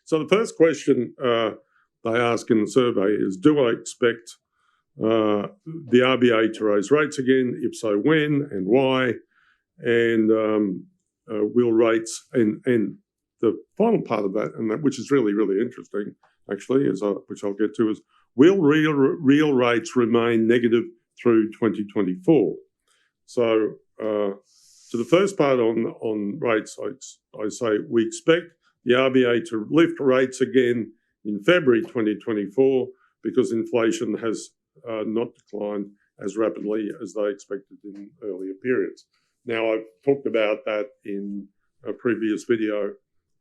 So the first question they ask in the survey is, do I expect the RBA to raise rates again? If so, when and why? And will rates, and the final part of that, and that, which is really, really interesting, actually, which I'll get to, is will real rates remain negative through 2024? So to the first part on rates, I say we expect the RBA to lift rates again in February 2024 because inflation has not declined as rapidly as they expected in earlier periods. Now, I've talked about that in a previous video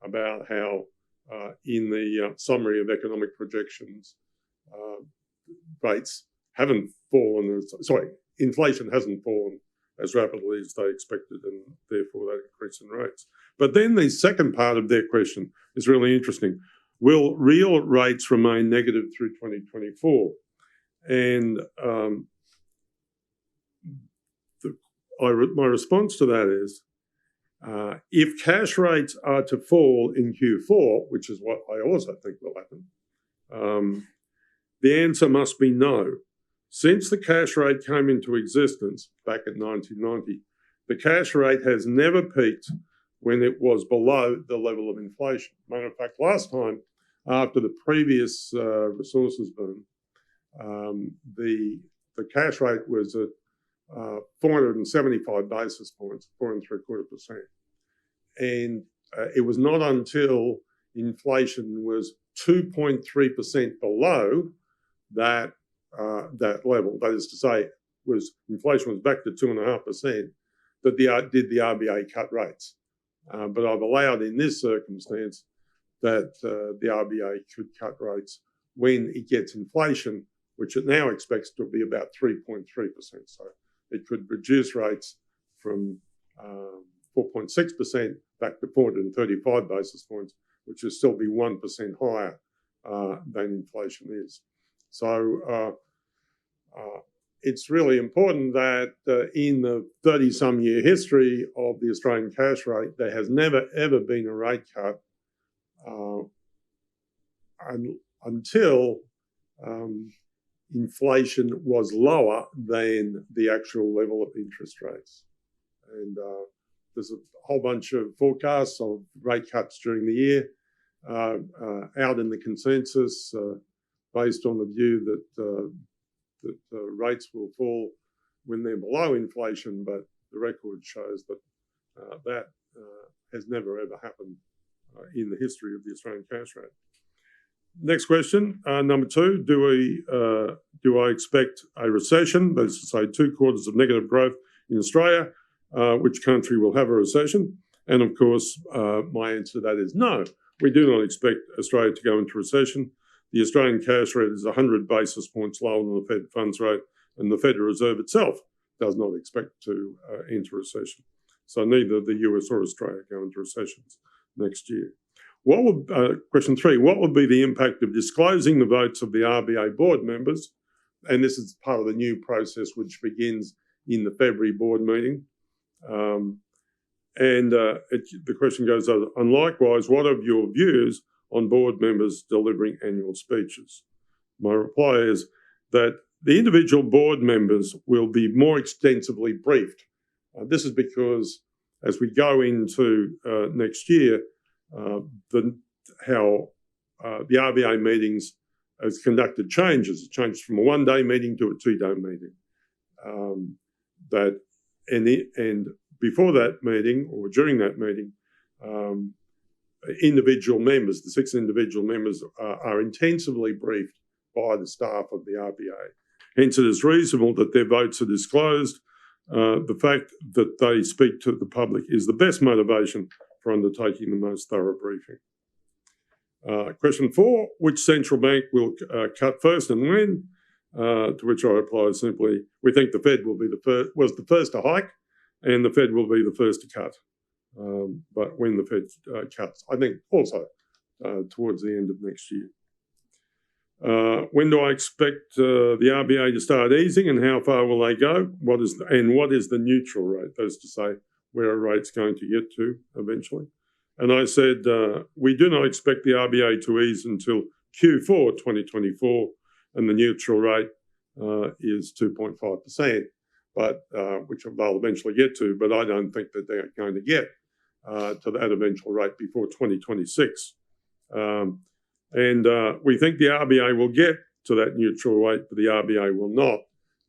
about how in the summary of economic projections, rates haven't fallen, inflation hasn't fallen as rapidly as they expected, and therefore that increase in rates. But then the second part of their question is really interesting. Will real rates remain negative through 2024? And my response to that is, if cash rates are to fall in Q4, which is what I also think will happen, the answer must be no. Since the cash rate came into existence back in 1990, the cash rate has never peaked when it was below the level of inflation. Matter of fact, last time, after the previous resources boom, the cash rate was at 475 basis points, 4.75%. And it was not until inflation was 2.3% below that level, that is to say, inflation was back to 2.5%, that the RBA cut rates. But I've allowed in this circumstance that the RBA could cut rates when it gets inflation, which it now expects to be about 3.3%. So it could reduce rates from 4.6% back to 435 basis points, which would still be 1% higher than inflation is. So it's really important that in the 30-some year history of the Australian cash rate, there has never, ever been a rate cut until inflation was lower than the actual level of interest rates. And there's a whole bunch of forecasts of rate cuts during the year out in the consensus based on the view that rates will fall when they're below inflation, but the record shows that that has never ever happened in the history of the Australian cash rate. Next question, number 2, do I expect a recession? That is to say, 2 quarters of negative growth in Australia. Which country will have a recession? And of course, my answer to that is no. We do not expect Australia to go into recession. The Australian cash rate is 100 basis points lower than the Fed funds rate, and the Federal Reserve itself does not expect to enter recession. So neither the US or Australia go into recessions next year. Question 3, what will be the impact of disclosing the votes of the RBA board members? And this is part of the new process which begins in the February board meeting. The question goes on, and likewise, what are your views on board members delivering annual speeches? My reply is that the individual board members will be more extensively briefed. This is because as we go into next year, the RBA meetings has conducted changes. It changed from a 1-day meeting to a 2-day meeting. And before that meeting or during that meeting, individual members, the 6 individual members, are intensively briefed by the staff of the RBA. Hence, it is reasonable that their votes are disclosed. The fact that they speak to the public is the best motivation for undertaking the most thorough briefing. Question 4, which central bank will cut first and when? To which I reply simply, we think the Fed will be was the first to hike, and the Fed will be the first to cut. But when the Fed cuts, I think also towards the end of next year. When do I expect the RBA to start easing, and how far will they go? What is the neutral rate? That is to say, where a rate's going to get to eventually. And I said, we do not expect the RBA to ease until Q4 2024, and the neutral rate is 2.5%, but which they'll eventually get to, but I don't think that they're going to get to that eventual rate before 2026. We think the RBA will get to that neutral rate, but the RBA will not,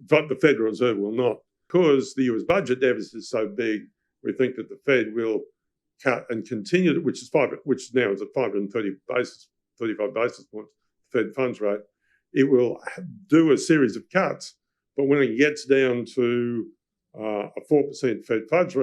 but the Federal Reserve will not. Because the US budget deficit is so big, we think that the Fed will cut and continue, which now is at 535 basis points, Fed funds rate. It will do a series of cuts, but when it gets down to a 4% Fed funds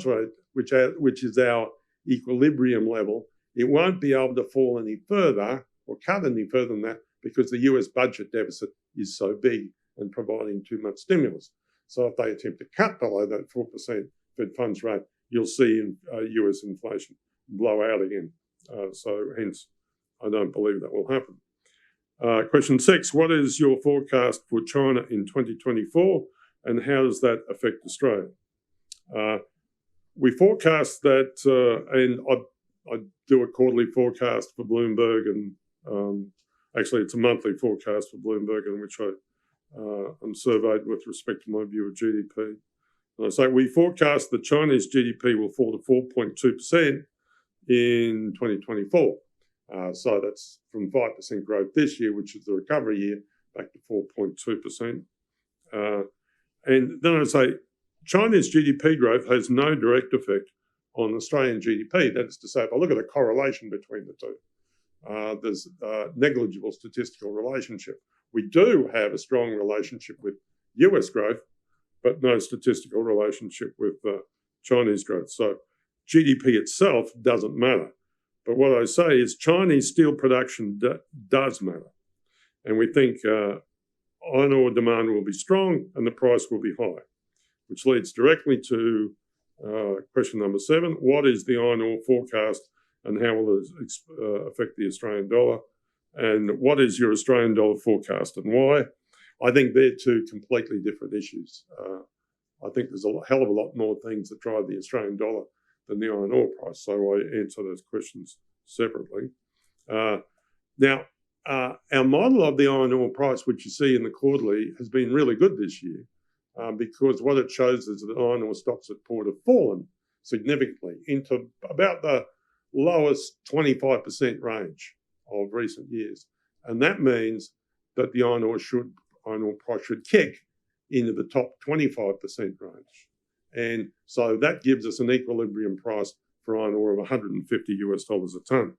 rate, which is our equilibrium level, it won't be able to fall any further or cut any further than that because the US budget deficit is so big and providing too much stimulus. So if they attempt to cut below that 4% Fed funds rate, you'll see US inflation blow out again. So hence, I don't believe that will happen. Question 6, what is your forecast for China in 2024 and how does that affect Australia? We forecast that, and I do a quarterly forecast for Bloomberg, and actually it's a monthly forecast for Bloomberg in which I'm surveyed with respect to my view of GDP. And I say we forecast that Chinese GDP will fall to 4.2% in 2024. So that's from 5% growth this year, which is the recovery year, back to 4.2%. And then I say Chinese GDP growth has no direct effect on Australian GDP. That is to say, if I look at the correlation between the two, there's a negligible statistical relationship. We do have a strong relationship with US growth, but no statistical relationship with Chinese growth. So GDP itself doesn't matter. But what I say is Chinese steel production does matter. And we think iron ore demand will be strong and the price will be high, which leads directly to question number 7. What is the iron ore forecast and how will it affect the Australian dollar? And what is your Australian dollar forecast and why? I think they're two completely different issues. I think there's a hell of a lot more things that drive the Australian dollar than the iron ore price. So I answer those questions separately. Now, our model of the iron ore price, which you see in the quarterly, has been really good this year because what it shows is that iron ore stocks at port have fallen significantly into about the lowest 25% range of recent years. And that means that the iron ore price should kick into the top 25% range. And so that gives us an equilibrium price for iron ore of $150 a tonne.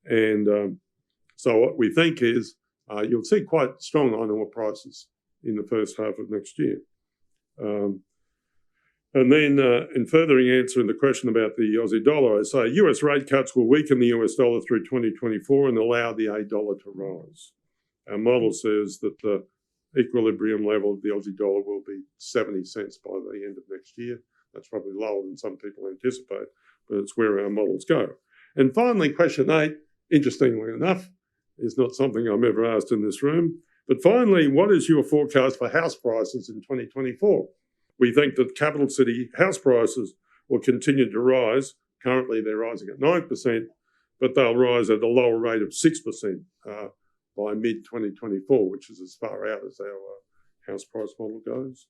And so what we think is you'll see quite strong iron ore prices in the first half of next year. And then in furthering answering the question about the Aussie dollar, I say US rate cuts will weaken the US dollar through 2024 and allow the A dollar to rise. Our model says that the equilibrium level of the Aussie dollar will be 70 cents by the end of next year. That's probably lower than some people anticipate, but it's where our models go. And finally, question 8, interestingly enough, is not something I'm ever asked in this room. But finally, what is your forecast for house prices in 2024? We think that capital city house prices will continue to rise. Currently, they're rising at 9%, but they'll rise at a lower rate of 6% by mid-2024, which is as far out as our house price model goes.